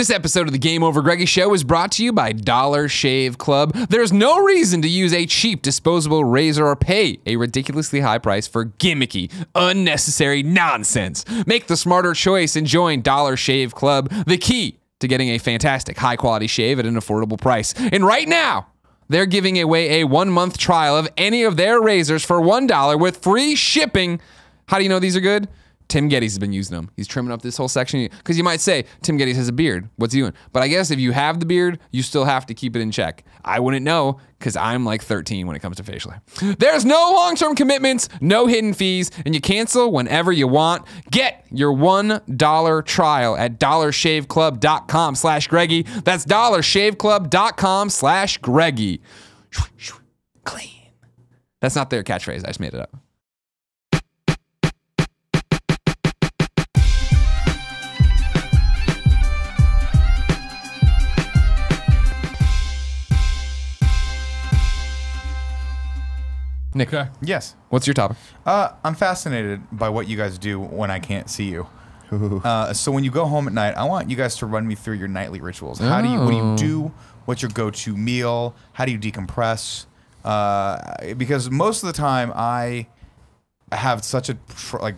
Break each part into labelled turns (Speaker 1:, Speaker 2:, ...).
Speaker 1: This episode of the Game Over Greggy Show is brought to you by Dollar Shave Club. There's no reason to use a cheap disposable razor or pay a ridiculously high price for gimmicky, unnecessary nonsense. Make the smarter choice and join Dollar Shave Club, the key to getting a fantastic, high-quality shave at an affordable price. And right now, they're giving away a 1-month trial of any of their razors for $1 with free shipping. How do you know these are good? Tim Gettys has been using them. He's trimming up this whole section. Because you might say, Tim Gettys has a beard. What's he doing? But I guess if you have the beard, you still have to keep it in check. I wouldn't know because I'm like 13 when it comes to facial hair. There's no long-term commitments, no hidden fees, and you cancel whenever you want. Get your $1 trial at dollarshaveclub.com/Greggy. That's dollarshaveclub.com/Greggy. Clean. That's not their catchphrase. I just made it up. Nick,
Speaker 2: yes.
Speaker 1: What's your topic?
Speaker 2: I'm fascinated by what you guys do when I can't see you. So when you go home at night, I want you guys to run me through your nightly rituals. What do you do? What's your go-to meal? How do you decompress? Because most of the time I have such a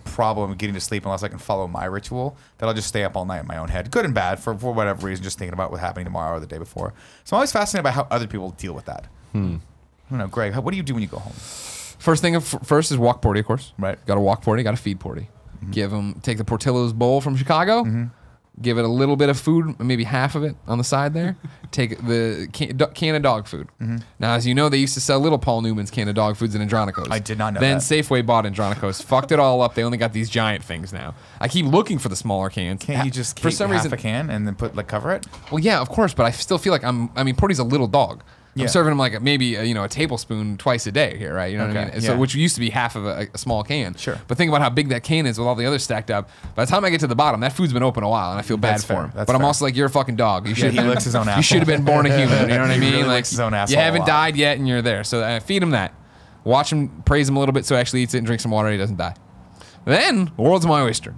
Speaker 2: problem getting to sleep unless I can follow my ritual that I'll just stay up all night in my own head, good and bad, for whatever reason, just thinking about what's happening tomorrow or the day before. So I'm always fascinated by how other people deal with that. I don't know, Greg, what do you do when you go home?
Speaker 1: First is walk Porty, of course.
Speaker 2: Right.
Speaker 1: Got to walk Porty, got to feed Porty. Take the Portillo's bowl from Chicago, give it a little bit of food, maybe half of it on the side there. Take the can of dog food. Now, as you know, they used to sell little Paul Newman's can of dog foods in Andronicos.
Speaker 2: I did not know
Speaker 1: then
Speaker 2: that.
Speaker 1: Safeway bought Andronicos, fucked it all up. They only got these giant things now. I keep looking for the smaller cans.
Speaker 2: Can't you just keep half a can and then cover it?
Speaker 1: Well, yeah, of course, but I still feel like Porty's a little dog. I'm serving him like maybe a tablespoon twice a day here, right? You know what I mean? So which used to be half of a small can.
Speaker 2: Sure.
Speaker 1: But think about how big that can is with all the others stacked up. By the time I get to the bottom, that food's been open a while, and I feel bad for him. But I'm also like, you're a fucking dog. You should.
Speaker 2: He licks his own asshole.
Speaker 1: You should have been born a human. You know what I mean?
Speaker 2: Really
Speaker 1: Like
Speaker 2: licks his own asshole
Speaker 1: you haven't died yet, and you're there. So I feed him that. Watch him, praise him a little bit, so he actually eats it and drinks some water. And he doesn't die. Then the world's my oyster.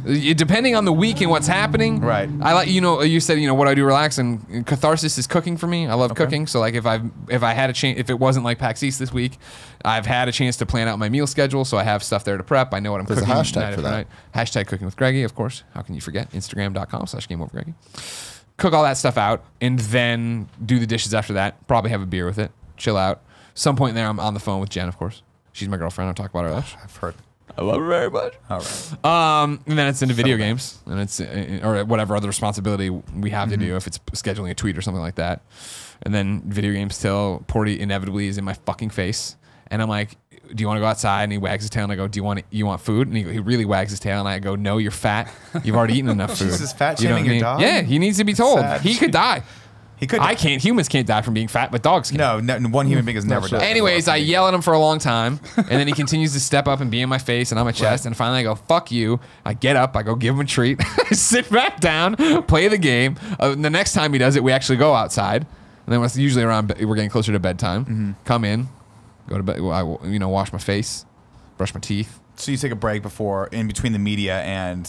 Speaker 1: Depending on the week and what's happening,
Speaker 2: right?
Speaker 1: I like you said what I do relax, and catharsis is cooking for me. I love cooking, so like if I had a chance, if it wasn't like PAX East this week, I've had a chance to plan out my meal schedule, so I have stuff there to prep. I know what I'm cooking.
Speaker 3: There's a hashtag for that.
Speaker 1: Night. Hashtag cooking with Greggy, of course. How can you forget? Instagram.com/GameOverGreggy. Cook all that stuff out, and then do the dishes after that. Probably have a beer with it. Chill out. Some point in there, I'm on the phone with Jen, of course. She's my girlfriend. I'll talk about her later.
Speaker 2: I've heard.
Speaker 1: I love her very much.
Speaker 2: All right.
Speaker 1: And then it's into video games, and it's or whatever other responsibility we have to do, if it's scheduling a tweet or something like that. And then video games till Porty inevitably is in my fucking face, and I'm like, "Do you want to go outside?" And he wags his tail, and I go, "Do you want food?" And he really wags his tail, and I go, "No, you're fat. You've already eaten enough food."
Speaker 2: Jesus, fat shaming your dog?
Speaker 1: Yeah, he needs to be told.
Speaker 2: Sad.
Speaker 1: He could die.
Speaker 2: He could.
Speaker 1: I can't. Humans can't die from being fat, but dogs can.
Speaker 2: No, one human being has never died.
Speaker 1: Anyways, I yell at him for a long time, and then he continues to step up and be in my face and on my chest, and finally I go, "Fuck you." I get up, I go give him a treat, I sit back down, play the game. The next time he does it, we actually go outside, and then it's usually around, we're getting closer to bedtime. Come in, go to bed, wash my face, brush my teeth.
Speaker 2: So you take a break in between the media and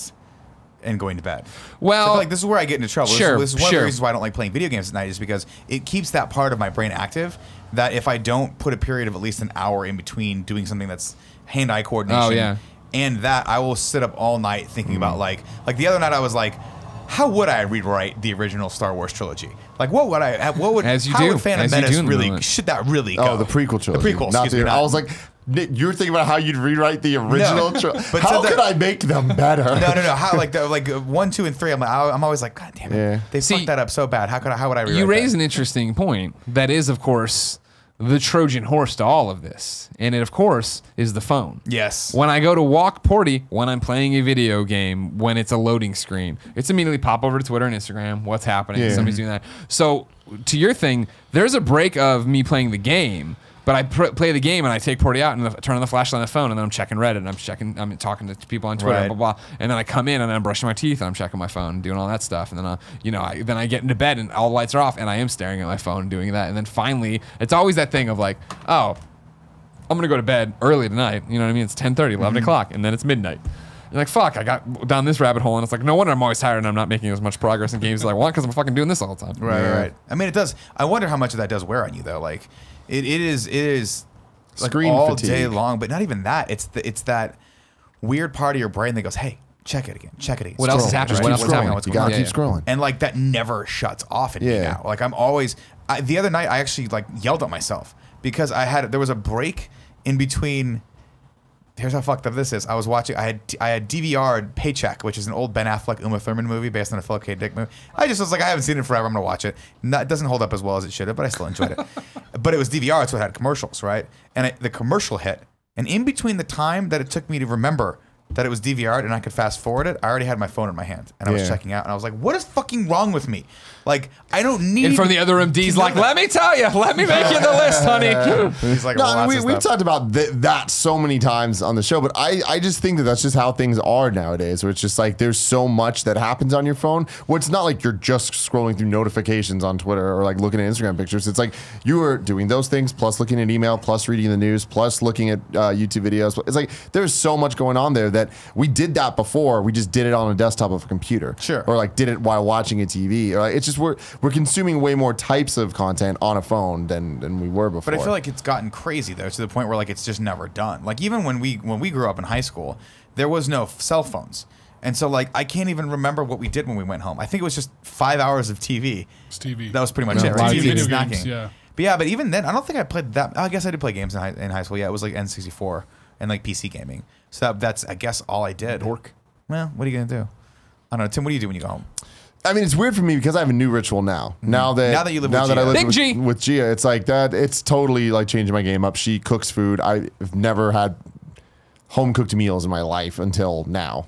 Speaker 2: going to bed.
Speaker 1: Well,
Speaker 2: so I feel like this is where I get into trouble.
Speaker 1: Sure,
Speaker 2: this is one of the reasons why I don't like playing video games at night, is because it keeps that part of my brain active, that if I don't put a period of at least an hour in between doing something that's hand-eye coordination, and that I will sit up all night thinking about like the other night I was like, how would I rewrite the original Star Wars trilogy? Like what would Phantom Menace really, should that really go?
Speaker 3: Oh, the prequel trilogy.
Speaker 2: The prequel,
Speaker 3: I was like, Nick, you're thinking about how you'd rewrite the original trilogy. How could I make them better?
Speaker 2: No. How like 1, 2, and 3? I'm always like, God damn it, they fucked that up so bad. How would I rewrite
Speaker 1: You raise
Speaker 2: that?
Speaker 1: an interesting point. That is, of course, the Trojan horse to all of this, and it, of course, is the phone.
Speaker 2: Yes.
Speaker 1: When I go to walk Porty, when I'm playing a video game, when it's a loading screen, it's immediately pop over to Twitter and Instagram. What's happening? Somebody's doing that. So to your thing, there's a break of me playing the game. But I play the game and I take Porty out and turn on the flashlight on the phone, and then I'm checking Reddit and I'm talking to people on Twitter, blah blah. And then I come in and then I'm brushing my teeth and I'm checking my phone, doing all that stuff. And then I get into bed and all the lights are off and I am staring at my phone doing that. And then finally, it's always that thing of like, oh, I'm gonna go to bed early tonight. You know what I mean? It's 10:30, 11 o'clock, and then it's midnight. You're like, fuck, I got down this rabbit hole, and it's like, no wonder I'm always tired and I'm not making as much progress in games as I want because I'm fucking doing this all the time.
Speaker 2: Right. I mean, it does. I wonder how much of that does wear on you though. Like, it is like
Speaker 3: Screen
Speaker 2: all
Speaker 3: fatigue.
Speaker 2: day long, but not even that. It's that weird part of your brain that goes, hey, check it again, check it again.
Speaker 1: What else is happening? What else is happening?
Speaker 3: You gotta keep
Speaker 1: Yeah.
Speaker 3: scrolling.
Speaker 2: And like that never shuts off in me now. Like I'm always. The other night I actually like yelled at myself because there was a break in between. Here's how fucked up this is. I was watching. I had DVR'd Paycheck, which is an old Ben Affleck, Uma Thurman movie based on a Philip K. Dick movie. I just was like, I haven't seen it forever. I'm gonna watch it. It doesn't hold up as well as it should have, but I still enjoyed it. But it was DVR, so it had commercials, right? And the commercial hit, and in between the time that it took me to remember that it was DVR'd and I could fast forward it, I already had my phone in my hand and I was checking out, and I was like, what is fucking wrong with me? Like, I don't need.
Speaker 1: And from the other room, D's like, let me tell you, let me make you the list, honey.
Speaker 2: He's like,
Speaker 3: No, we've talked about that so many times on the show, but I just think that that's just how things are nowadays, where it's just like there's so much that happens on your phone where it's not like you're just scrolling through notifications on Twitter or like looking at Instagram pictures. It's like you are doing those things plus looking at email, plus reading the news, plus looking at YouTube videos. It's like there's so much going on there that we did that before. We just did it on a desktop of a computer.
Speaker 2: Sure.
Speaker 3: Or like did it while watching a TV. Or like, it's just we're consuming way more types of content on a phone than we were before.
Speaker 2: But I feel like it's gotten crazy though, to the point where like it's just never done. Like even when we grew up in high school, there was no cell phones, and so like I can't even remember what we did when we went home. I think it was just 5 hours of TV.
Speaker 4: It's TV.
Speaker 2: That was pretty much
Speaker 4: Yeah,
Speaker 2: it. Right? TV and
Speaker 4: video
Speaker 2: snacking.
Speaker 4: games, yeah.
Speaker 2: But even then, I don't think I played that. I guess I did play games in high school. Yeah, it was like N64 and like PC gaming. So that's I guess all I did.
Speaker 1: Dork.
Speaker 2: Well, what are you gonna do? I don't know. Tim, what do you do when you go home?
Speaker 3: I mean, it's weird for me because I have a new ritual now. Now that
Speaker 2: you live with
Speaker 3: that I
Speaker 2: Gia.
Speaker 3: live
Speaker 1: Big G.
Speaker 3: with Gia, it's like that. It's totally like changing my game up. She cooks food. I've never had home cooked meals in my life until now.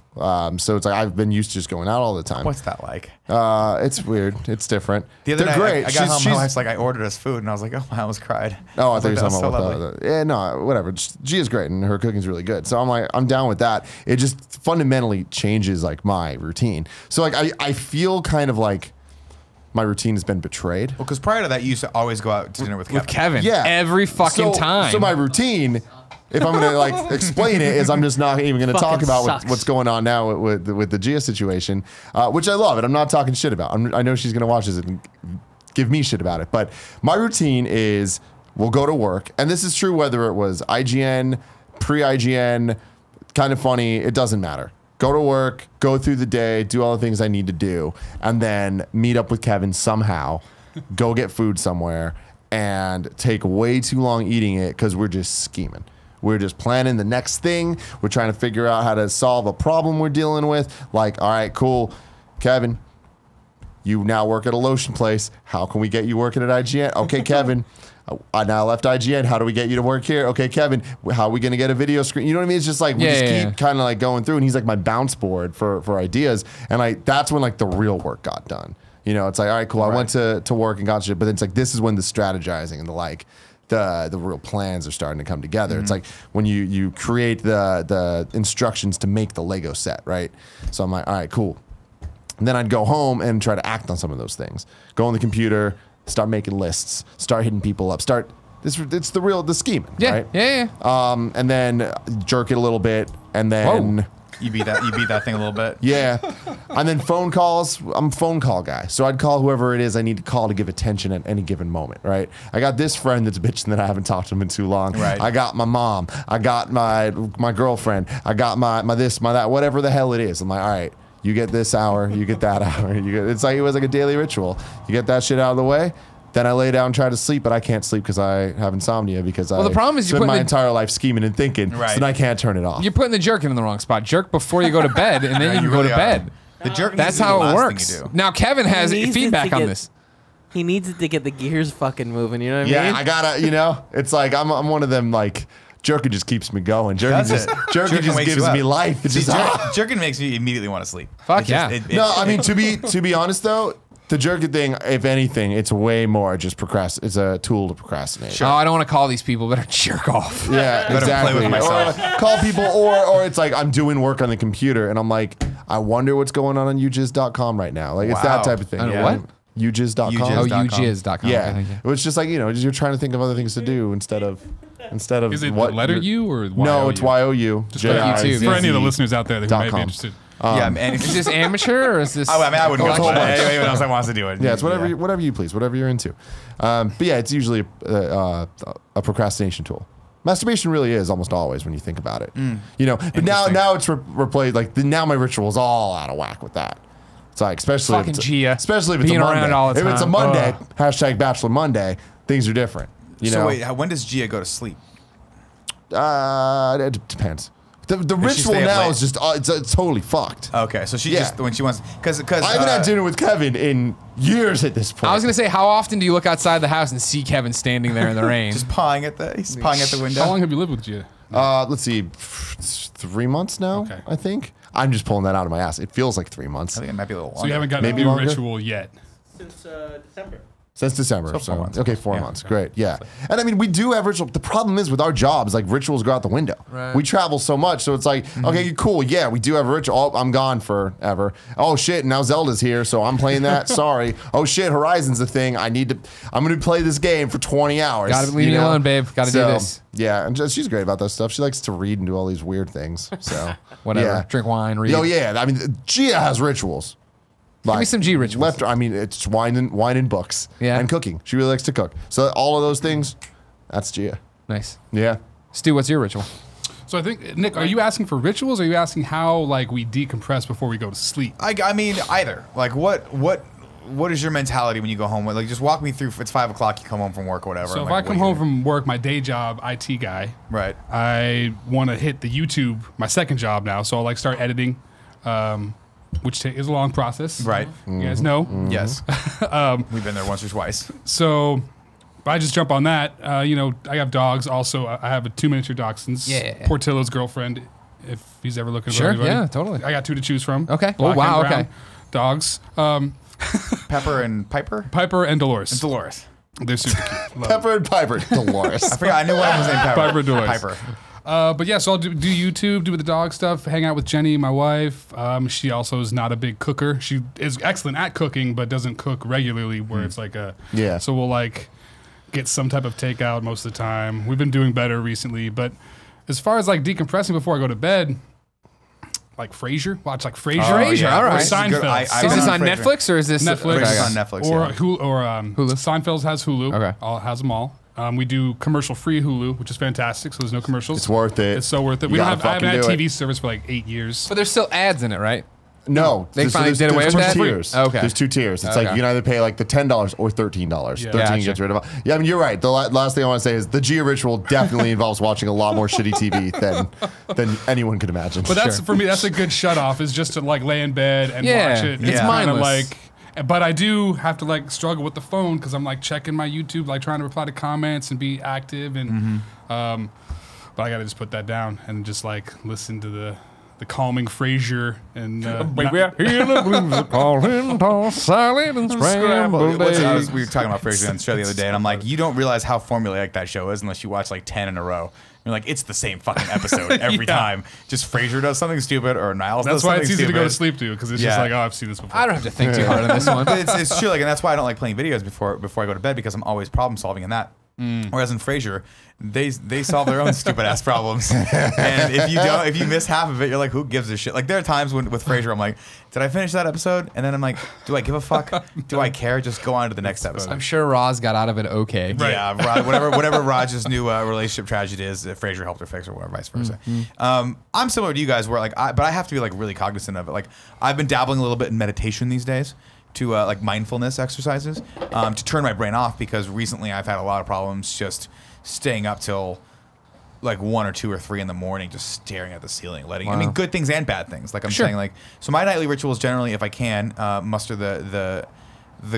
Speaker 3: So it's like I've been used to just going out all the time.
Speaker 2: What's that like?
Speaker 3: It's weird. It's different.
Speaker 2: The other
Speaker 3: They're
Speaker 2: night,
Speaker 3: great.
Speaker 2: I got home. My wife's like, I ordered us food, and I was like, oh, I almost cried.
Speaker 3: Oh, I thought you were
Speaker 2: was
Speaker 3: talking
Speaker 2: like,
Speaker 3: about
Speaker 2: "That's so
Speaker 3: yeah, no, whatever. Gia's great and her cooking's really good. So I'm like, I'm down with that. It just fundamentally changes like my routine. So like I feel kind of like my routine has been betrayed.
Speaker 2: Well, because prior to that, you used to always go out to dinner with Kevin.
Speaker 1: With Kevin.
Speaker 3: Yeah.
Speaker 1: Every fucking time.
Speaker 3: So my routine, if I'm gonna like explain it, is I'm just not even gonna talk
Speaker 5: Fucking
Speaker 3: about
Speaker 5: sucks.
Speaker 3: what's going on now with the Gia situation, which I love it. I'm not talking shit about. I know she's gonna watch this and give me shit about it. But my routine is we'll go to work, and this is true whether it was IGN, pre-IGN, kind of funny. It doesn't matter. Go to work, go through the day, do all the things I need to do, and then meet up with Kevin somehow, go get food somewhere, and take way too long eating it because we're just scheming. We're just planning the next thing. We're trying to figure out how to solve a problem we're dealing with. Like, all right, cool, Kevin, you now work at a lotion place. How can we get you working at IGN? Okay, Kevin. I now left IGN. How do we get you to work here? Okay, Kevin, how are we going to get a video screen? You know what I mean? It's just like we just keep kind of like going through, and he's like my bounce board for ideas. And like that's when like the real work got done. You know, it's like, all right, cool. I went to work and got shit, but then it's like this is when the strategizing and the real plans are starting to come together. It's like when you create the instructions to make the Lego set, right? So I'm like, all right, cool. And then I'd go home and try to act on some of those things. Go on the computer, start making lists, start hitting people up, it's the scheming, right?
Speaker 1: Yeah.
Speaker 3: And then jerk it a little bit, and then
Speaker 2: Whoa. You beat that thing a little bit.
Speaker 3: yeah, and then phone calls. I'm a phone call guy, so I'd call whoever it is I need to call to give attention at any given moment, right? I got this friend that's bitching that I haven't talked to him in too long.
Speaker 2: Right.
Speaker 3: I got my mom. I got my girlfriend. I got my this, my that, whatever the hell it is. I'm like, all right. You get this hour, you get that hour. It's like it was like a daily ritual. You get that shit out of the way, then I lay down and try to sleep, but I can't sleep because I have insomnia because
Speaker 1: the problem is you
Speaker 3: spend
Speaker 1: put
Speaker 3: my
Speaker 1: the-
Speaker 3: entire life scheming and thinking,
Speaker 2: Right.
Speaker 3: so then I can't turn it off.
Speaker 1: You're putting the jerking in the wrong spot. Jerk before you go to bed, and then you can go
Speaker 2: really
Speaker 1: to
Speaker 2: are.
Speaker 1: bed.
Speaker 2: The jerk.
Speaker 1: That's
Speaker 2: needs to be the
Speaker 1: how it
Speaker 2: last
Speaker 1: works.
Speaker 2: thing you do.
Speaker 1: Now Kevin has
Speaker 5: He needs it
Speaker 1: feedback
Speaker 5: to
Speaker 1: on
Speaker 5: get-
Speaker 1: this.
Speaker 5: He needs it to get the gears fucking moving. You know what I
Speaker 3: Yeah,
Speaker 5: mean?
Speaker 3: I gotta, it's like I'm one of them like jerking just keeps me going. Jerking
Speaker 2: Does
Speaker 3: just
Speaker 2: it?
Speaker 3: jerking just
Speaker 2: wakes
Speaker 3: gives
Speaker 2: you
Speaker 3: me
Speaker 2: up.
Speaker 3: life. It's
Speaker 2: See,
Speaker 3: just
Speaker 2: jerking makes me immediately want to sleep.
Speaker 1: Fuck
Speaker 2: It's just-
Speaker 1: yeah.
Speaker 3: no. I mean to be honest though, the jerking thing, if anything, it's way more just it's a tool to procrastinate.
Speaker 1: Oh, I don't want to call these people, but I jerk off.
Speaker 3: Yeah,
Speaker 2: Better play
Speaker 3: exactly.
Speaker 2: with myself.
Speaker 3: Or call people, or it's like I'm doing work on the computer and I'm like, I wonder what's going on UJizz.com right now. Like it's
Speaker 2: Wow.
Speaker 3: that type of thing.
Speaker 1: On
Speaker 3: Yeah.
Speaker 1: what?
Speaker 3: Ujiz.com.
Speaker 1: Oh,
Speaker 2: Ujiz.com.
Speaker 1: ujizz.com.
Speaker 3: Yeah,
Speaker 1: Okay, thank you.
Speaker 3: it's just like you're trying to think of other things to do instead of
Speaker 4: Is it
Speaker 3: what
Speaker 4: the letter
Speaker 3: you're-
Speaker 4: U or
Speaker 3: No, it's YOU.
Speaker 4: Just for any of the listeners out there that might be
Speaker 3: .com.
Speaker 4: interested.
Speaker 2: Yeah, and
Speaker 1: Is this amateur or is this?
Speaker 2: I mean, I wouldn't
Speaker 3: Oh, it's
Speaker 2: go
Speaker 3: a whole
Speaker 2: for
Speaker 3: bunch.
Speaker 2: anyone else that wants to do it.
Speaker 3: Yeah, it's whatever you please, whatever you're into. But yeah, it's usually a procrastination tool. Masturbation really is almost always when you think about it. But now it's replaced. Like now my ritual is all out of whack with that. It's like especially
Speaker 1: Fucking Gia.
Speaker 3: especially if it's a
Speaker 1: Being around
Speaker 3: Monday.
Speaker 1: it all the
Speaker 3: If it's a
Speaker 1: time.
Speaker 3: Monday,
Speaker 1: Ugh.
Speaker 3: hashtag Bachelor Monday, things are different.
Speaker 2: So wait, when does Gia go to sleep?
Speaker 3: It depends. The
Speaker 2: she
Speaker 3: ritual
Speaker 2: stay up
Speaker 3: now
Speaker 2: late?
Speaker 3: is just it's totally fucked.
Speaker 2: Okay, so she
Speaker 3: Yeah.
Speaker 2: just when she wants because
Speaker 3: I haven't had dinner with Kevin in years at this point.
Speaker 1: I was gonna say, how often do you look outside the house and see Kevin standing there in the rain?
Speaker 2: just pawing at the window.
Speaker 4: How long have you lived with Gia?
Speaker 3: Let's see, 3 months now.
Speaker 4: Okay.
Speaker 3: I think I'm just pulling that out of my ass. It feels like 3 months
Speaker 2: I think it might be a little longer.
Speaker 4: So you haven't gotten
Speaker 3: Maybe
Speaker 4: a new
Speaker 3: longer?
Speaker 4: ritual yet.
Speaker 5: Since December.
Speaker 3: since December.
Speaker 2: So 4 months.
Speaker 3: Okay, 4 months. Great. Yeah. And I mean, we do have ritual. The problem is with our jobs, like rituals go out the window.
Speaker 1: Right.
Speaker 3: We travel so much, so it's like, okay, cool. Yeah, we do have a ritual. Oh, I'm gone forever. Oh shit, now Zelda's here, so I'm playing that. Sorry. Oh shit, Horizon's a thing. I'm gonna play this game for 20 hours.
Speaker 1: Gotta leave me alone, babe. Gotta do this.
Speaker 3: Yeah, and she's great about that stuff. She likes to read and do all these weird things. So
Speaker 1: Whatever.
Speaker 3: Yeah.
Speaker 1: Drink wine, read.
Speaker 3: Oh yeah, I mean, Gia has rituals.
Speaker 1: Give me some G rituals.
Speaker 3: I mean, it's wine and books.
Speaker 1: Yeah.
Speaker 3: And cooking. She really likes to cook. So all of those things, that's Gia.
Speaker 1: Nice.
Speaker 3: Yeah.
Speaker 1: Stu, what's your ritual?
Speaker 4: So I think, Nick, are you asking for rituals or are you asking how like we decompress before we go to sleep?
Speaker 2: I mean, either. Like, what is your mentality when you go home? Like, just walk me through. If it's 5 o'clock, you come home from work or whatever.
Speaker 4: So
Speaker 2: and
Speaker 4: if
Speaker 2: like,
Speaker 4: I come home from work, my day job, IT guy,
Speaker 2: right,
Speaker 4: I want to hit the YouTube, my second job now. So I'll like start editing, which is a long process.
Speaker 2: right,
Speaker 4: You guys know.
Speaker 2: yes, we've been there once or twice.
Speaker 4: So I just jump on that. I have dogs. Also, I have a 2 miniature dachshunds.
Speaker 1: Yeah.
Speaker 4: Portillo's girlfriend, if he's ever looking for
Speaker 1: Sure,
Speaker 4: anybody.
Speaker 1: yeah, totally.
Speaker 4: I got 2 to choose from.
Speaker 1: Okay.
Speaker 4: Black
Speaker 1: Oh, wow,
Speaker 4: and brown
Speaker 1: okay.
Speaker 4: Dogs.
Speaker 2: Pepper and Piper,
Speaker 4: Piper and Dolores.
Speaker 2: Dolores.
Speaker 4: They're super cute. Love
Speaker 3: Pepper and Piper. Dolores.
Speaker 2: I forgot. I knew one of them was named Pepper.
Speaker 4: Piper Dolores.
Speaker 2: Piper.
Speaker 4: But yeah, so I'll do YouTube, do the dog stuff, hang out with Jenny, my wife. She also is not a big cooker. She is excellent at cooking, but doesn't cook regularly where it's like a...
Speaker 3: Yeah.
Speaker 4: So we'll like get some type of takeout most of the time. We've been doing better recently, but as far as like decompressing before I go to bed, like Frasier, watch like Frasier.
Speaker 1: Frasier, all right.
Speaker 4: Or
Speaker 1: This is
Speaker 4: Seinfeld.
Speaker 2: good. I-
Speaker 1: Is this on
Speaker 2: Frasier.
Speaker 1: Netflix or is this
Speaker 4: Netflix.
Speaker 1: Okay,
Speaker 2: Frasier's
Speaker 1: okay.
Speaker 2: on Netflix.
Speaker 4: Or
Speaker 2: yeah.
Speaker 4: Hulu. Seinfeld's has Hulu.
Speaker 1: Okay.
Speaker 4: Has them all. We do commercial-free Hulu, which is fantastic. So there's no commercials.
Speaker 3: It's worth it.
Speaker 4: It's so worth it.
Speaker 3: You
Speaker 4: I haven't
Speaker 3: gotta
Speaker 4: had
Speaker 3: fucking do
Speaker 4: TV
Speaker 3: it.
Speaker 4: service for like 8 years.
Speaker 1: But there's still ads in it, right?
Speaker 3: No.
Speaker 1: They finally
Speaker 3: there's-
Speaker 1: did away
Speaker 3: there's
Speaker 1: with
Speaker 3: two
Speaker 1: that?
Speaker 3: tiers.
Speaker 1: Okay.
Speaker 3: There's 2 tiers. It's like
Speaker 1: Okay.
Speaker 3: you can either pay like the $10 or $13.
Speaker 4: Yeah.
Speaker 3: 13
Speaker 1: Gotcha.
Speaker 3: gets rid of it. Yeah, I mean, you're right. The last thing I want to say is the Gia ritual definitely involves watching a lot more shitty TV than anyone could imagine.
Speaker 4: But that's
Speaker 1: Sure.
Speaker 4: for me. That's a good shut off. Is just to like lay in bed and
Speaker 1: Yeah,
Speaker 4: watch it.
Speaker 1: it's
Speaker 4: kinda
Speaker 1: mindless.
Speaker 4: like, but I do have to like struggle with the phone because I'm like checking my YouTube, like trying to reply to comments and be active and. But I gotta just put that down and just like listen to the calming Frasier and.
Speaker 1: Baby, I hear the blues calling, toss salad and scrambled eggs.
Speaker 2: We were talking about Frasier on the show the other day, and I'm like, you don't realize how formulaic that show is unless you watch like 10 in a row. You're like, it's the same fucking episode every
Speaker 4: Yeah.
Speaker 2: time. Just Frasier does something stupid or Niles
Speaker 4: That's
Speaker 2: does
Speaker 4: why
Speaker 2: something
Speaker 4: it's easy to go to
Speaker 2: stupid.
Speaker 4: sleep to because it's just
Speaker 2: Yeah.
Speaker 4: like, oh, I've seen this before.
Speaker 1: I don't have to think too hard on this one.
Speaker 2: But it's true, like, and that's why I don't like playing videos before I go to bed because I'm always problem solving in that. Whereas in Frasier, they solve their own stupid ass problems, and if you miss half of it, you're like, who gives a shit? Like there are times with Frasier, I'm like, did I finish that episode? And then I'm like, do I give a fuck? Do I care? Just go on to the next episode.
Speaker 1: I'm sure Roz got out of it okay.
Speaker 2: Yeah, whatever Raj's new relationship tragedy is, Frasier helped her fix, or whatever, vice versa. I'm similar to you guys, where like, but I have to be like really cognizant of it. Like I've been dabbling a little bit in meditation these days. To like mindfulness exercises to turn my brain off because recently I've had a lot of problems just staying up till like 1 or 2 or 3 in the morning just staring at the ceiling, I mean good things and bad things, like I'm
Speaker 1: Sure.
Speaker 2: saying, like, so my nightly rituals generally, if I can muster the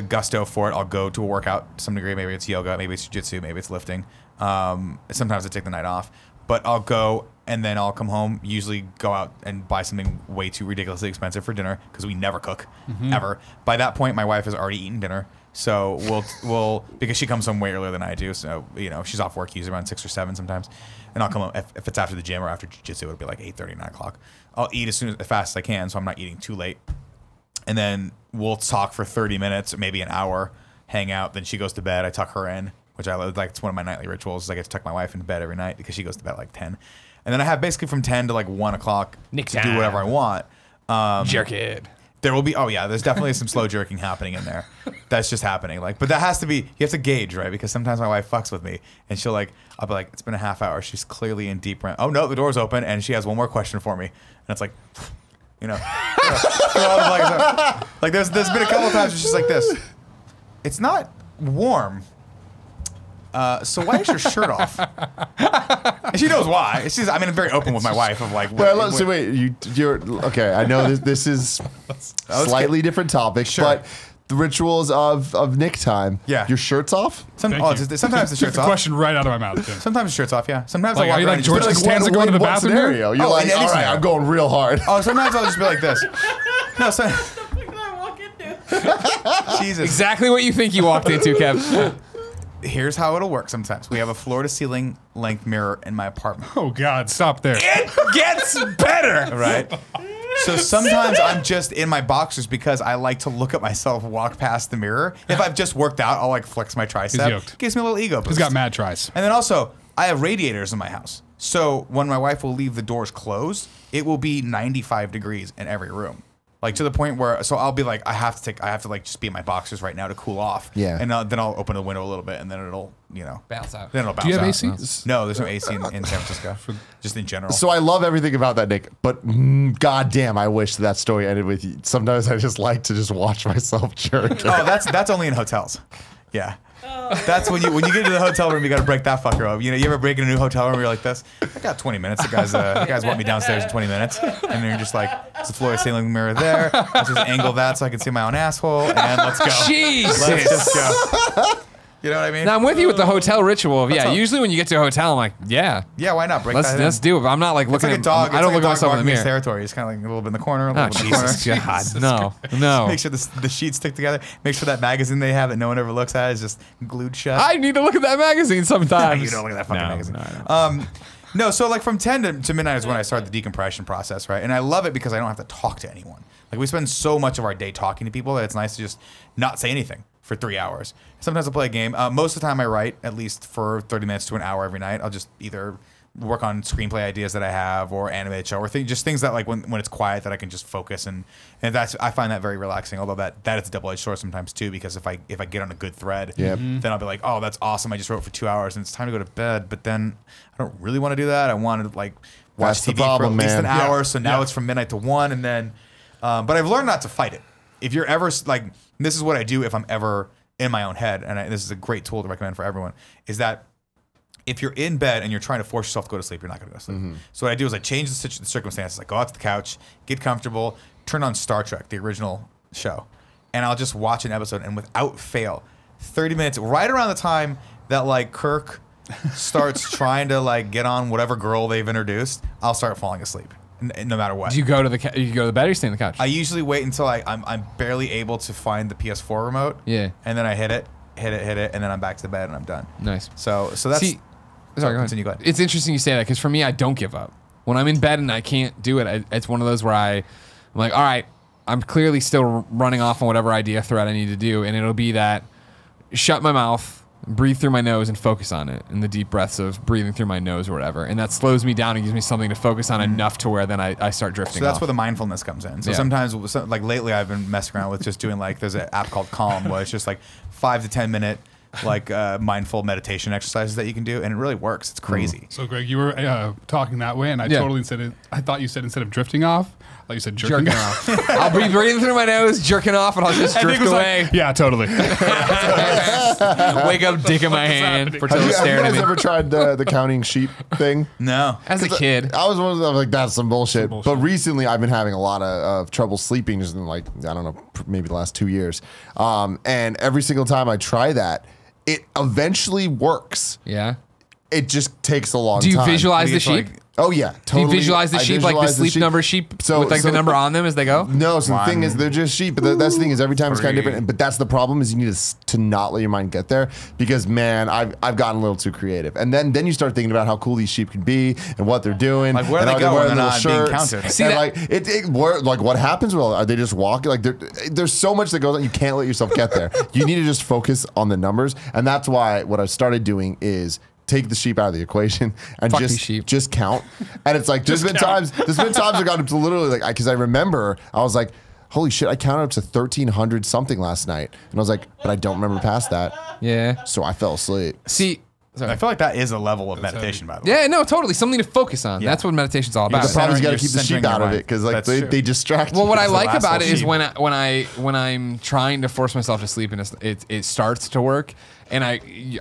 Speaker 2: gusto for it, I'll go to a workout to some degree. Maybe it's yoga, maybe it's jiu-jitsu, maybe it's lifting. Sometimes I take the night off, but I'll go and then I'll come home, usually go out and buy something way too ridiculously expensive for dinner because we never cook, ever. By that point, my wife has already eaten dinner. So we'll because she comes home way earlier than I do. So, she's off work usually around 6 or 7 sometimes. And I'll come home, if it's after the gym or after jiu-jitsu, it'll be like 8:30, 9 o'clock. I'll eat as fast as I can so I'm not eating too late. and then we'll talk for 30 minutes or maybe an hour, hang out. Then she goes to bed. I tuck her in, which I like. It's one of my nightly rituals. Is I get to tuck my wife into bed every night because she goes to bed at like 10, and then I have basically from 10 to like 1 o'clock
Speaker 1: Nick
Speaker 2: to do
Speaker 1: time.
Speaker 2: whatever I want.
Speaker 1: Jerk it.
Speaker 2: There will be, oh yeah, there's definitely some slow jerking happening in there. That's just happening. Like, but that has to be, you have to gauge, right? Because sometimes my wife fucks with me and she'll like, I'll be like, it's been a half hour. She's clearly in deep REM. Oh no, the door's open and she has one more question for me. And it's like, you know, like there's been a couple of times where she's like this. It's not warm. So why is your shirt off? And she knows why. I'm very open with my wife of like.
Speaker 3: Well, so wait, you're okay. I know this is slightly different topic, but the rituals of Nick time.
Speaker 2: Yeah,
Speaker 3: your shirt's off.
Speaker 2: Sometimes the shirt's
Speaker 4: Took the
Speaker 2: off.
Speaker 4: question right out of my mouth. Tim.
Speaker 2: Sometimes the shirt's off. Yeah. Sometimes
Speaker 4: Like,
Speaker 2: I walk
Speaker 4: are you
Speaker 2: around
Speaker 4: like
Speaker 2: and
Speaker 4: George
Speaker 2: just be
Speaker 4: Costanza going to the
Speaker 3: what
Speaker 4: bathroom?
Speaker 3: scenario? You're like,
Speaker 2: in any
Speaker 3: all right,
Speaker 2: scenario.
Speaker 3: I'm going real hard.
Speaker 2: Oh, sometimes I'll just be like this. No, so,
Speaker 5: What did I walk into?
Speaker 2: Jesus.
Speaker 1: Exactly what you think you walked into, Kev.
Speaker 2: Here's how it'll work sometimes. We have a floor-to-ceiling length mirror in my apartment.
Speaker 4: Oh God, stop there.
Speaker 1: It gets better.
Speaker 2: Right? So sometimes I'm just in my boxers because I like to look at myself walk past the mirror. If I've just worked out, I'll like flex my tricep.
Speaker 4: yoked.
Speaker 2: Gives me a little ego boost.
Speaker 4: He's got mad tries.
Speaker 2: And then also, I have radiators in my house. So when my wife will leave the doors closed, it will be 95 degrees in every room. Like to the point where, so I'll be like, I have to like just be in my boxers right now to cool off.
Speaker 3: Yeah.
Speaker 2: And then I'll open the window a little bit and then it'll, you know.
Speaker 1: Bounce out.
Speaker 2: Then it'll bounce
Speaker 4: Do you have
Speaker 2: out.
Speaker 4: AC?
Speaker 2: No, there's no AC in San Francisco. Just in general.
Speaker 3: So I love everything about that, Nick. But goddamn, I wish that story ended with you. Sometimes I just like to just watch myself jerk.
Speaker 2: Oh, that's only in hotels. Yeah. That's when you get into the hotel room, you got to break that fucker up. You know, you ever break in a new hotel room, you're like this. I got 20 minutes. The guys want me downstairs in 20 minutes, and then you're just like, there's a floor-to-ceiling mirror there. Let's just angle that so I can see my own asshole, and let's go.
Speaker 1: Jesus.
Speaker 2: Let's just go. You know what I mean?
Speaker 1: Now I'm with you with the hotel ritual of
Speaker 2: up?
Speaker 1: Usually when you get to a hotel, I'm like, yeah,
Speaker 2: Yeah, why not break that
Speaker 1: let's
Speaker 2: in?
Speaker 1: do it. But I'm not like
Speaker 2: It's
Speaker 1: looking
Speaker 2: like a
Speaker 1: at
Speaker 2: dog.
Speaker 1: I don't look at myself in the
Speaker 2: mirror.
Speaker 1: mirror.
Speaker 2: Territory. It's kind of like a little bit in the corner, a
Speaker 1: Oh
Speaker 2: little bit in the corner.
Speaker 1: Jesus God, no.
Speaker 2: Make sure the sheets stick together. Make sure that magazine they have that no one ever looks at is just glued shut.
Speaker 1: I need to look at that magazine sometimes.
Speaker 2: You don't look at that fucking
Speaker 1: No,
Speaker 2: magazine.
Speaker 1: no, I don't.
Speaker 2: No, so like from 10 to midnight is when I start the decompression process, right? And I love it because I don't have to talk to anyone. Like we spend so much of our day talking to people that it's nice to just not say anything for 3 hours. Sometimes I'll play a game. Most of the time I write at least for 30 minutes to an hour every night. I'll just either work on screenplay ideas that I have or animated show or just things that like when it's quiet that I can just focus and I find that very relaxing. Although that is a double-edged sword sometimes too, because if I get on a good thread, then I'll be like, oh, that's awesome. I just wrote for 2 hours and it's time to go to bed. But then I don't really want to do that. I want to like watch
Speaker 3: That's the
Speaker 2: TV
Speaker 3: problem,
Speaker 2: for at least
Speaker 3: man.
Speaker 2: an hour.
Speaker 4: Yeah.
Speaker 2: So now
Speaker 4: Yeah.
Speaker 2: it's from midnight to 1 and then, but I've learned not to fight it. If you're ever like, this is what I do if I'm ever in my own head, and this is a great tool to recommend for everyone, is that if you're in bed and you're trying to force yourself to go to sleep, you're not going to go to sleep. So what I do is I change the circumstances. I go out to the couch, get comfortable, turn on Star Trek, the original show, and I'll just watch an episode, and without fail, 30 minutes, right around the time that like Kirk starts trying to like get on whatever girl they've introduced, I'll start falling asleep, no matter what.
Speaker 1: Do you go to the bed or you stay on the couch?
Speaker 2: I usually wait until I'm barely able to find the PS4 remote.
Speaker 1: Yeah.
Speaker 2: And then I hit it, and then I'm back to the bed and I'm done.
Speaker 1: Nice.
Speaker 2: So that's
Speaker 1: See, sorry, go ahead.
Speaker 2: continue, go ahead.
Speaker 1: It's interesting you say that because for me, I don't give up. When I'm in bed and I can't do it, it's one of those where I'm like, all right, I'm clearly still running off on whatever idea thread I need to do, and it'll be that shut my mouth, breathe through my nose, and focus on it, and the deep breaths of breathing through my nose or whatever, and that slows me down and gives me something to focus on enough to where then I start drifting.
Speaker 2: So that's
Speaker 1: off.
Speaker 2: where the mindfulness comes in. So
Speaker 1: Yeah.
Speaker 2: sometimes, like lately, I've been messing around with just doing like there's an app called Calm, where it's just like 5 to 10 minute like mindful meditation exercises that you can do, and it really works. It's crazy.
Speaker 4: So Greg, you were talking that way, and I
Speaker 1: Yeah.
Speaker 4: totally said it. I thought you said instead of drifting off, I thought you said jerking off.
Speaker 1: I'll be breathing through my nose, jerking off, and I'll just
Speaker 4: And Nick
Speaker 1: drift
Speaker 4: was
Speaker 1: away.
Speaker 4: like, yeah, totally.
Speaker 1: Wake up, dick in my hand,
Speaker 4: happening?
Speaker 1: pretend
Speaker 3: Have
Speaker 1: to
Speaker 3: you
Speaker 1: stare at
Speaker 3: guys
Speaker 1: me.
Speaker 3: ever tried the counting sheep thing?
Speaker 2: No.
Speaker 1: As a kid,
Speaker 3: I was one of them, like, that's some bullshit.
Speaker 4: bullshit.
Speaker 3: But recently, I've been having a lot of trouble sleeping, just in like, I don't know, maybe the last 2 years. And every single time I try that, it eventually works.
Speaker 1: yeah.
Speaker 3: it just takes a long time.
Speaker 1: Do you visualize the sheep?
Speaker 3: Oh yeah, totally.
Speaker 1: Do you visualize the sheep like the sleep number sheep with like the number on them as they go?
Speaker 3: No, so the thing is they're just sheep. But that's the thing is every time it's kind of different. But that's the problem is you need to not let your mind get there because man, I've gotten a little too creative. And then you start thinking about how cool these sheep can be and what they're doing.
Speaker 2: Like where
Speaker 3: and
Speaker 2: they go
Speaker 3: wearing
Speaker 2: when they're
Speaker 3: little
Speaker 2: not being
Speaker 3: shirts.
Speaker 2: counted.
Speaker 1: See
Speaker 3: and
Speaker 1: that?
Speaker 3: like what happens? Well, are they just walking? Like there's so much that goes on. You can't let yourself get there. You need to just focus on the numbers. And that's why what I've started doing is take the sheep out of the equation and just count. And it's like there's been times I've gotten to literally like because I remember I was like, holy shit, I counted up to 1,300 something last night, and I was like, but I don't remember past that.
Speaker 1: Yeah.
Speaker 3: So I fell asleep.
Speaker 1: See. Sorry.
Speaker 2: I feel like that is a level of meditation, by the way.
Speaker 1: Yeah, no, totally. Something to focus on.
Speaker 2: Yeah.
Speaker 1: That's what meditation's all about.
Speaker 3: The problem is you got to
Speaker 2: You're
Speaker 3: keep the sheep
Speaker 2: centering
Speaker 3: out
Speaker 2: your
Speaker 3: of it
Speaker 2: mind.
Speaker 3: because like
Speaker 2: That's true.
Speaker 3: they distract
Speaker 1: Well,
Speaker 3: you.
Speaker 1: what I
Speaker 2: the
Speaker 1: like
Speaker 2: last
Speaker 1: about it
Speaker 2: little
Speaker 1: is
Speaker 2: sheep.
Speaker 1: when I'm trying to force myself to sleep and it starts to work, and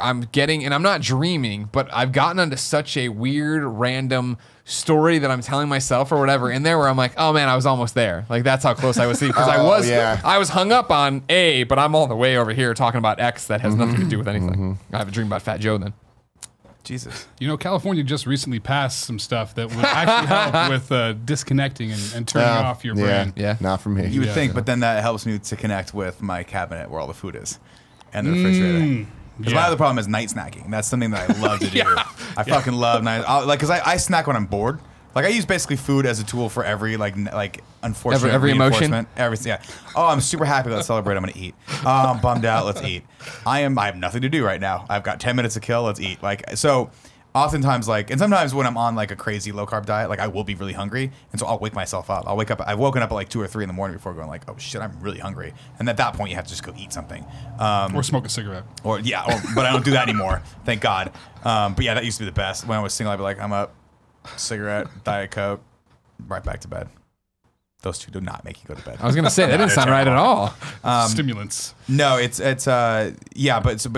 Speaker 1: I'm getting, and I'm not dreaming, but I've gotten onto such a weird random story that I'm telling myself or whatever in there where I'm like, oh man, I was almost there. Like that's how close I was sleeping because I was hung up on A, but I'm all the way over here talking about X that has nothing to do with anything. I have a dream about Fat Joe then.
Speaker 2: Jesus.
Speaker 4: You know, California just recently passed some stuff that would actually help with disconnecting and turning off your brain.
Speaker 1: Yeah.
Speaker 3: Not for me.
Speaker 2: You would think, but then that helps me to connect with my cabinet where all the food is and the refrigerator. Because my other problem is night snacking. That's something that I love to do. I fucking love night. Because I snack when I'm bored. Like I use basically food as a tool for every like unfortunate
Speaker 1: every emotion.
Speaker 2: reinforcement. Everything. Yeah. Oh, I'm super happy. Let's celebrate. I'm gonna eat. Oh, I'm bummed out. Let's eat. I have nothing to do right now. I've got 10 minutes to kill. Let's eat. Like so. Oftentimes, like, and sometimes when I'm on like a crazy low carb diet, like I will be really hungry, and so I'll wake myself up. I'll wake up. I've woken up at like 2 or 3 in the morning before going like, oh shit, I'm really hungry. And at that point, you have to just go eat something,
Speaker 4: Or smoke a cigarette.
Speaker 2: but I don't do that anymore. Thank God. But yeah, that used to be the best. When I was single, I'd be like, I'm up, cigarette, Diet Coke, right back to bed. Those two do not make you go to bed.
Speaker 1: I was gonna say that didn't sound right at all.
Speaker 4: Stimulants.
Speaker 2: No, but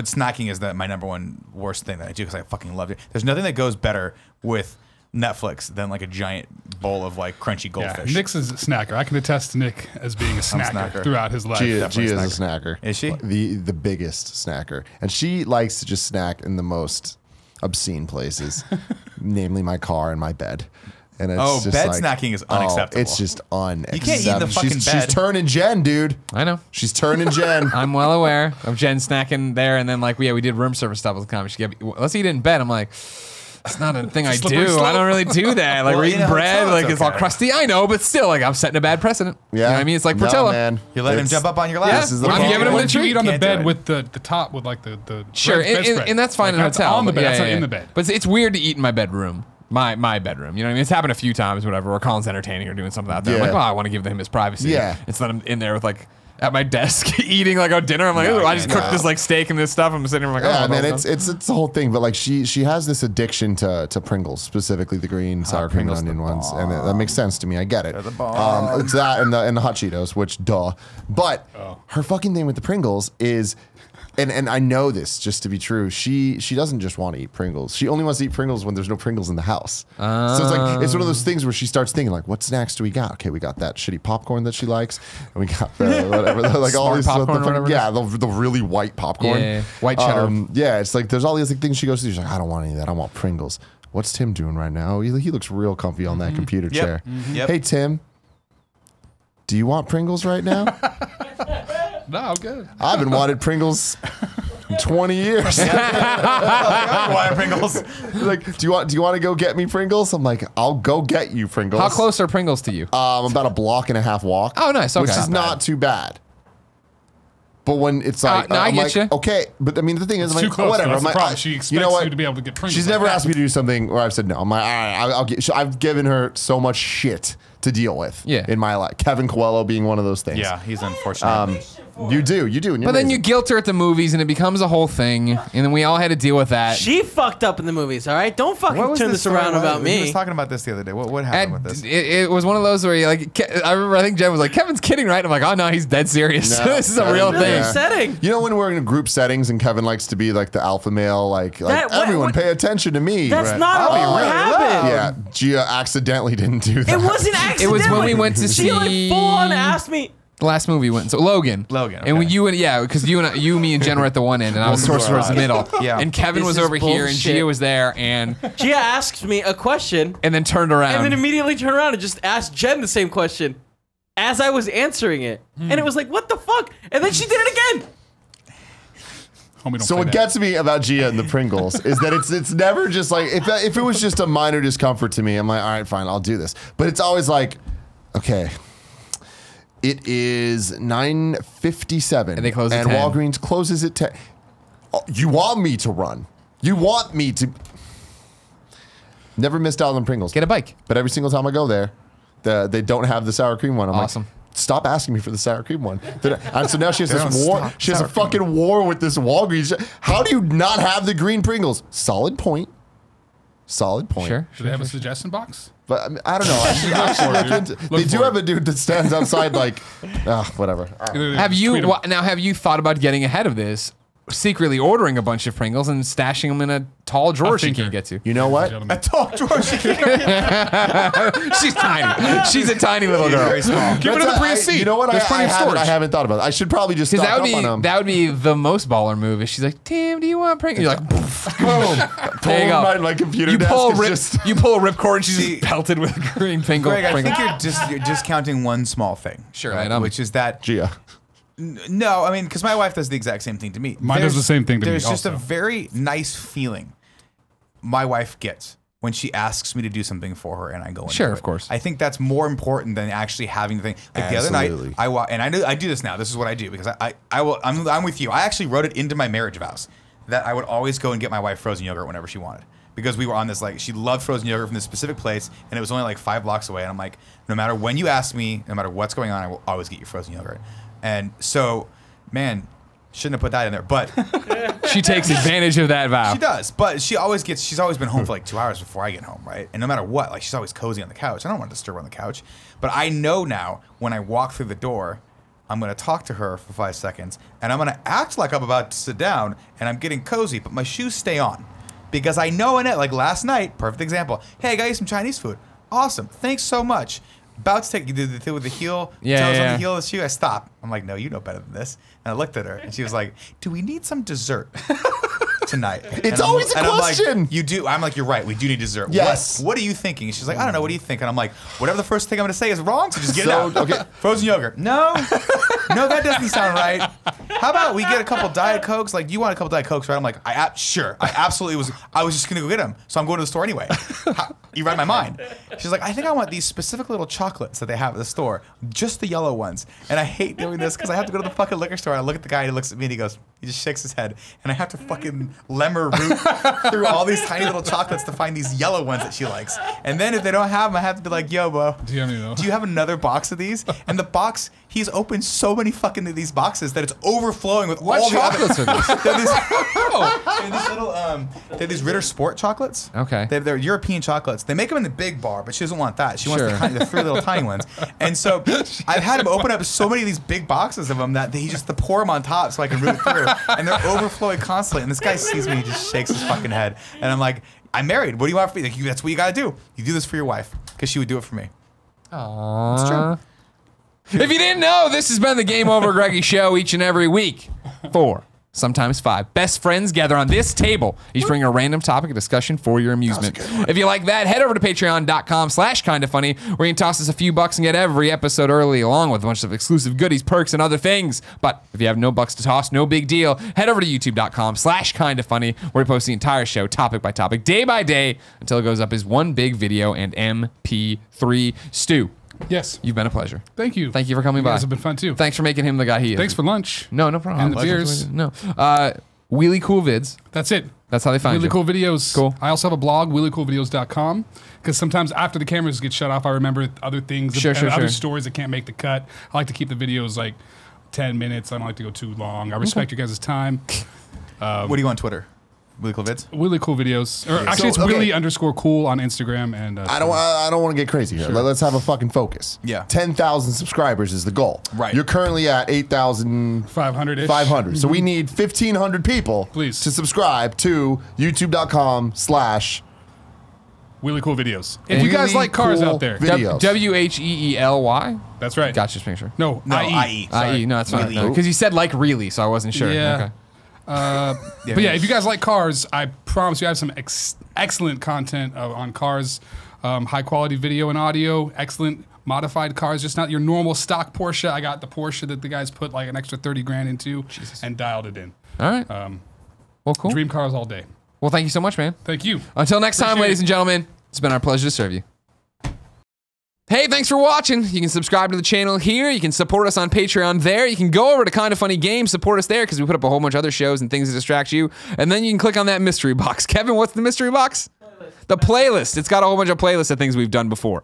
Speaker 2: snacking is my number one worst thing that I do because I fucking love it. There's nothing that goes better with Netflix than like a giant bowl of like crunchy goldfish.
Speaker 4: Yeah, Nick's is a snacker. I can attest to Nick as being a snacker throughout his life.
Speaker 3: Gia is
Speaker 2: Definitely
Speaker 3: a snacker.
Speaker 2: Is she?
Speaker 3: The biggest snacker. And she likes to just snack in the most obscene places, namely my car and my bed. And it's just
Speaker 2: bed
Speaker 3: like,
Speaker 2: snacking is unacceptable.
Speaker 3: It's just unacceptable.
Speaker 2: You can't eat in the fucking bed.
Speaker 3: She's turning Jen, dude.
Speaker 1: I know.
Speaker 3: She's turning Jen.
Speaker 1: I'm well aware of Jen snacking there, and then like we did room service stuff with the comic. She gave me, let's eat it in bed. I'm like, it's not a thing I
Speaker 4: slippery
Speaker 1: do.
Speaker 4: slope.
Speaker 1: I don't really do that. Like
Speaker 2: Well,
Speaker 1: we're
Speaker 2: in
Speaker 1: eating
Speaker 2: a
Speaker 1: bread,
Speaker 2: hotel,
Speaker 1: like
Speaker 2: it's
Speaker 1: it's all
Speaker 2: okay.
Speaker 1: crusty. I know, but still, like I'm setting a bad precedent.
Speaker 3: Yeah.
Speaker 1: You know what I mean? It's like
Speaker 3: No,
Speaker 1: Portillo.
Speaker 3: man.
Speaker 2: You let him
Speaker 3: It's-
Speaker 2: jump up on your lap.
Speaker 1: Yeah.
Speaker 3: This is the
Speaker 1: I'm
Speaker 3: problem.
Speaker 1: giving him
Speaker 4: What
Speaker 1: the
Speaker 4: did you
Speaker 1: treat.
Speaker 4: eat on the
Speaker 2: Can't do
Speaker 4: bed
Speaker 2: it.
Speaker 4: with the top with like the
Speaker 1: Sure,
Speaker 4: bedspread?
Speaker 1: and that's fine in a
Speaker 4: Like,
Speaker 1: hotel.
Speaker 4: on the bed.
Speaker 1: Yeah,
Speaker 4: That's not
Speaker 1: yeah,
Speaker 4: in
Speaker 1: yeah.
Speaker 4: the bed.
Speaker 1: But it's weird to eat in my bedroom. My bedroom. You know what I mean? It's happened a few times, whatever, where Colin's entertaining or doing something out there. I'm
Speaker 3: Yeah.
Speaker 1: like, oh, I want to give him his privacy.
Speaker 3: Yeah.
Speaker 1: Instead I'm in there with like at my desk eating like a dinner. I'm like, ooh, I just cooked this like steak and this stuff. I'm sitting there like, oh,
Speaker 3: Yeah, man,
Speaker 1: well
Speaker 3: it's the whole thing. But like she has this addiction to Pringles, specifically the green sour cream and
Speaker 2: Pringles
Speaker 3: onion
Speaker 2: the
Speaker 3: ones, and that makes sense to me. I get it.
Speaker 2: They're the bomb.
Speaker 3: It's that and the hot Cheetos, which duh. But her fucking thing with the Pringles is. And I know this just to be true. She doesn't just want to eat Pringles. She only wants to eat Pringles when there's no Pringles in the house. So it's like it's one of those things where she starts thinking like, what snacks do we got? Okay, we got that shitty popcorn that she likes, and we got the whatever, like all
Speaker 1: Smart
Speaker 3: these
Speaker 1: popcorn or whatever it
Speaker 3: yeah, the really white popcorn.
Speaker 1: Yeah, white cheddar.
Speaker 3: Yeah, it's like there's all these like, things she goes through. She's like, I don't want any of that. I want Pringles. What's Tim doing right now? He looks real comfy on that computer chair.
Speaker 2: Yep.
Speaker 3: Hey Tim, do you want Pringles right now?
Speaker 4: No, I'm good.
Speaker 3: I've been wanting Pringles. 20 years.
Speaker 2: Why Pringles?
Speaker 3: Like, do you want to go get me Pringles? I'm like, I'll go get you Pringles.
Speaker 1: How close are Pringles to you?
Speaker 3: About a block and a half walk.
Speaker 1: Oh, nice. Okay.
Speaker 3: Which is not too bad. But when it's like,
Speaker 1: no, I
Speaker 3: I'm
Speaker 1: get
Speaker 3: like,
Speaker 1: you.
Speaker 3: okay, but I mean, the thing is,
Speaker 4: It's
Speaker 3: I'm
Speaker 4: too
Speaker 3: like,
Speaker 4: close.
Speaker 3: whatever.
Speaker 4: That's
Speaker 3: I'm
Speaker 4: the
Speaker 3: like,
Speaker 4: problem. She expects
Speaker 3: you know what?
Speaker 4: you to be able to get Pringles.
Speaker 3: She's
Speaker 4: like
Speaker 3: never
Speaker 4: that.
Speaker 3: asked me to do something where I've said no. I'm like, all right, I've given her so much shit to deal with in my life. Kevin Coelho being one of those things.
Speaker 2: Yeah, he's unfortunate.
Speaker 3: You do. And you're
Speaker 1: But then you
Speaker 3: amazing.
Speaker 1: guilt her at the movies, and it becomes a whole thing, and then we all had to deal with that.
Speaker 5: She fucked up in the movies, all right? Don't fucking turn this around about
Speaker 2: We
Speaker 5: me.
Speaker 2: was talking about this the other day. What happened with this?
Speaker 1: It was one of those where you like, I remember, I think Jen was like, Kevin's kidding, right? I'm like, oh no, he's dead serious.
Speaker 3: No,
Speaker 1: This is a real
Speaker 3: Kevin,
Speaker 1: thing.
Speaker 3: yeah.
Speaker 5: Upsetting.
Speaker 3: You know when we're in group settings and Kevin likes to be like the alpha male, like
Speaker 5: That-
Speaker 3: everyone
Speaker 5: what-
Speaker 3: pay attention to me.
Speaker 5: That's
Speaker 3: Right.
Speaker 5: not
Speaker 2: I'll be
Speaker 5: all what
Speaker 2: really
Speaker 5: happened.
Speaker 3: Yeah, Gia accidentally didn't do that.
Speaker 5: It wasn't accidentally.
Speaker 1: It was when we went to
Speaker 5: She like
Speaker 1: see-
Speaker 5: full on asked me,
Speaker 1: The last movie went. So Logan.
Speaker 2: Logan,
Speaker 1: And when
Speaker 2: okay.
Speaker 1: you and because you, me, and Jen were at the one end, and I was towards the middle.
Speaker 2: Yeah.
Speaker 1: And Kevin
Speaker 5: This
Speaker 1: was
Speaker 5: is
Speaker 1: over here, and
Speaker 5: bullshit.
Speaker 1: Gia was there, and
Speaker 5: Gia asked me a question
Speaker 1: then turned around.
Speaker 5: and then immediately turned around and just asked Jen the same question as I was answering it. And it was like, what the fuck? And then she did it again.
Speaker 4: Homie, don't
Speaker 3: So
Speaker 4: play
Speaker 3: what
Speaker 4: that.
Speaker 3: gets me about Gia and the Pringles is that it's never just like if it was just a minor discomfort to me, I'm like, all right, fine, I'll do this. But it's always like, okay, it is 9:57,
Speaker 1: And they close at
Speaker 3: and
Speaker 1: 10.
Speaker 3: Walgreens closes at 10. Oh, you want me to run? You want me to? Never missed out on Pringles.
Speaker 1: Get a bike.
Speaker 3: But every single time I go there, they don't have the sour cream one. I'm
Speaker 1: Awesome.
Speaker 3: like, stop asking me for the sour cream one. And so now she has
Speaker 2: They don't
Speaker 3: this war.
Speaker 2: stop
Speaker 3: She has a
Speaker 2: sour cream.
Speaker 3: fucking war with this Walgreens. How do you not have the green Pringles? Solid point. Solid point.
Speaker 1: Sure.
Speaker 4: Do they have a suggestion box?
Speaker 3: But I, mean, I don't know. I should actually look into, they do
Speaker 4: for
Speaker 3: have a dude that stands outside like, whatever.
Speaker 1: Have you
Speaker 4: Tweet 'em.
Speaker 1: now? Have you thought about getting ahead of this? Secretly ordering a bunch of Pringles and stashing them in a tall drawer she
Speaker 4: thinker.
Speaker 1: can't get to.
Speaker 3: You know what?
Speaker 4: Gentlemen.
Speaker 2: Tall George.
Speaker 1: She's tiny. She's a tiny little girl.
Speaker 2: Very small.
Speaker 4: Give it to the Prius C.
Speaker 3: You know what?
Speaker 4: There's plenty of storage.
Speaker 3: I haven't thought about it. I should probably just stock
Speaker 1: Because
Speaker 3: up on them.
Speaker 1: that would be the most baller move. If she's like, Tim, do you want Pringles? You're like,
Speaker 3: Boom.
Speaker 1: there you go.
Speaker 3: My computer
Speaker 1: You
Speaker 3: desk
Speaker 1: pull,
Speaker 3: is
Speaker 1: rip,
Speaker 3: just.
Speaker 1: you pull a ripcord and she's
Speaker 2: See-
Speaker 1: just pelted with green Pringle.
Speaker 2: Greg, I
Speaker 1: Pringle.
Speaker 2: think you're discounting one small thing.
Speaker 1: Sure,
Speaker 2: right?
Speaker 1: I am.
Speaker 2: Which is that
Speaker 3: Gia.
Speaker 2: no, I mean, because my wife does the exact same thing to me.
Speaker 4: Mine does the same thing to me
Speaker 2: There's just a
Speaker 4: also.
Speaker 2: very nice feeling my wife gets when she asks me to do something for her and I go and
Speaker 1: Sure,
Speaker 2: do
Speaker 1: of
Speaker 2: it.
Speaker 1: course.
Speaker 2: I think that's more important than actually having the thing. Like the other
Speaker 3: Absolutely.
Speaker 2: night, I do this now. This is what I do because I'm with you. I actually wrote it into my marriage vows that I would always go and get my wife frozen yogurt whenever she wanted. Because we were on this, like, she loved frozen yogurt from this specific place, and it was only like 5 blocks away. And I'm like, no matter when you ask me, no matter what's going on, I will always get you frozen yogurt. And so, man, shouldn't have put that in there. But
Speaker 1: She takes advantage of that vow.
Speaker 2: she does. But she's always been home for like 2 hours before I get home, right? And no matter what, like, she's always cozy on the couch. I don't want to disturb her on the couch. But I know now when I walk through the door, I'm going to talk to her for 5 seconds, and I'm going to act like I'm about to sit down, and I'm getting cozy, but my shoes stay on. Because I know in it, like last night, perfect example. Hey, I got you some Chinese food. Awesome. Thanks so much. About to take you did the thing with the heel.
Speaker 1: Yeah,
Speaker 2: toes on
Speaker 1: yeah.
Speaker 2: the heel of the shoe. I stopped. I'm like, no, you know better than this. And I looked at her, and she was like, do we need some dessert tonight?
Speaker 3: It's always a question.
Speaker 2: I'm like, you do. I'm like, you're right. We do need dessert.
Speaker 3: Yes.
Speaker 2: What are you thinking? And she's like, I don't know. What do you think? And I'm like, whatever the first thing I'm going to say is wrong, so just get
Speaker 3: So,
Speaker 2: it out.
Speaker 3: okay.
Speaker 2: Frozen yogurt. No. No, that doesn't sound right. How about we get a couple Diet Cokes? Like, you want a couple Diet Cokes, right? I'm like, sure. I absolutely was. I was just going to go get them. So I'm going to the store anyway. You read my mind. She's like, I think I want these specific little chocolates that they have at the store. Just the yellow ones. And I hate doing this because I have to go to the fucking liquor store and I look at the guy and he looks at me and he goes, he just shakes his head. And I have to fucking lemur root through all these tiny little chocolates to find these yellow ones that she likes. And then if they don't have them, I have to be like, yo, bro,
Speaker 4: Do you have any of those?
Speaker 2: do you have another box of these? And the box, he's opened so many fucking these boxes that it's overflowing with
Speaker 1: What
Speaker 2: all
Speaker 1: chocolates
Speaker 2: the other.
Speaker 1: are these?
Speaker 2: They're these little, they're these Ritter Sport chocolates.
Speaker 1: Okay.
Speaker 2: They're European chocolates. They make them in the big bar, but she doesn't want that. She wants
Speaker 1: Sure.
Speaker 2: the 3 little tiny ones. And so I've had him open up so many of these big boxes of them that he just to pour them on top so I can root through. And they're overflowing constantly. And this guy sees me, he just shakes his fucking head. And I'm like, I'm married. What do you want from me? Like, that's what you got to do. You do this for your wife because she would do it for me.
Speaker 1: Aww.
Speaker 2: It's true.
Speaker 1: If you didn't know, this has been the Game Over Greggy show each and every week. 4, sometimes 5 best friends gather on this table, each bring a random topic of discussion for your amusement. If you like that, head over to patreon.com/kindafunny, where you can toss us a few bucks and get every episode early, along with a bunch of exclusive goodies, perks, and other things. But if you have no bucks to toss, no big deal. Head over to youtube.com/kindafunny, where we post the entire show, topic by topic, day by day, until it goes up as one big video and MP3. Stu,
Speaker 4: Yes.
Speaker 1: you've been a pleasure.
Speaker 4: Thank you.
Speaker 1: Thank you for coming
Speaker 4: You
Speaker 1: by.
Speaker 4: guys have been fun too.
Speaker 1: Thanks for making him the guy he is.
Speaker 4: Thanks for lunch.
Speaker 1: No problem.
Speaker 4: And the beers.
Speaker 1: No. Wheelie Cool Vids.
Speaker 4: That's it.
Speaker 1: That's how they find
Speaker 4: Really
Speaker 1: you.
Speaker 4: cool videos.
Speaker 1: Cool.
Speaker 4: I also have a blog, wheeliecoolvideos.com, because sometimes after the cameras get shut off, I remember other things,
Speaker 1: Sure,
Speaker 4: and
Speaker 1: sure,
Speaker 4: other
Speaker 1: sure.
Speaker 4: stories that can't make the cut. I like to keep the videos like 10 minutes. I don't like to go too long. I respect you guys' time.
Speaker 2: What do you want on Twitter? Really cool vids?
Speaker 4: Wheelie Cool Videos. Or actually, it's
Speaker 3: okay.
Speaker 4: Wheelie_cool on Instagram. And
Speaker 3: I don't want to get crazy here. Let's have a fucking focus.
Speaker 2: Yeah.
Speaker 3: 10,000 subscribers is the goal.
Speaker 2: Right.
Speaker 3: You're currently at 8,500.
Speaker 4: 500-ish.
Speaker 3: So we need 1,500 people
Speaker 4: Please.
Speaker 3: to subscribe to youtube.com/
Speaker 4: Wheelie Cool Videos. If you guys like cars
Speaker 3: Cool
Speaker 4: out there,
Speaker 3: videos.
Speaker 1: WHEELY.
Speaker 4: that's right.
Speaker 1: Gotcha, just make sure.
Speaker 4: No,
Speaker 2: No,
Speaker 4: IE.
Speaker 2: IE.
Speaker 1: IE. No, that's fine.
Speaker 2: Really?
Speaker 1: Because you said like really, so I wasn't sure.
Speaker 4: Yeah.
Speaker 1: Okay.
Speaker 4: But yeah, if you guys like cars, I promise you I have some excellent content on cars, high quality video and audio, excellent modified cars, just not your normal stock Porsche. I got the Porsche that the guys put like an extra 30 grand into and dialed it in.
Speaker 1: All right. Well, cool.
Speaker 4: Dream cars all day.
Speaker 1: Well, thank you so much, man.
Speaker 4: Thank you.
Speaker 1: Until next time,
Speaker 4: Appreciate
Speaker 1: ladies
Speaker 4: it.
Speaker 1: and gentlemen, it's been our pleasure to serve you. Hey, thanks for watching. You can subscribe to the channel here. You can support us on Patreon there. You can go over to Kinda Funny Games, support us there because we put up a whole bunch of other shows and things to distract you. And then you can click on that mystery box. Kevin, what's the mystery box? The playlist. It's got a whole bunch of playlists of things we've done before.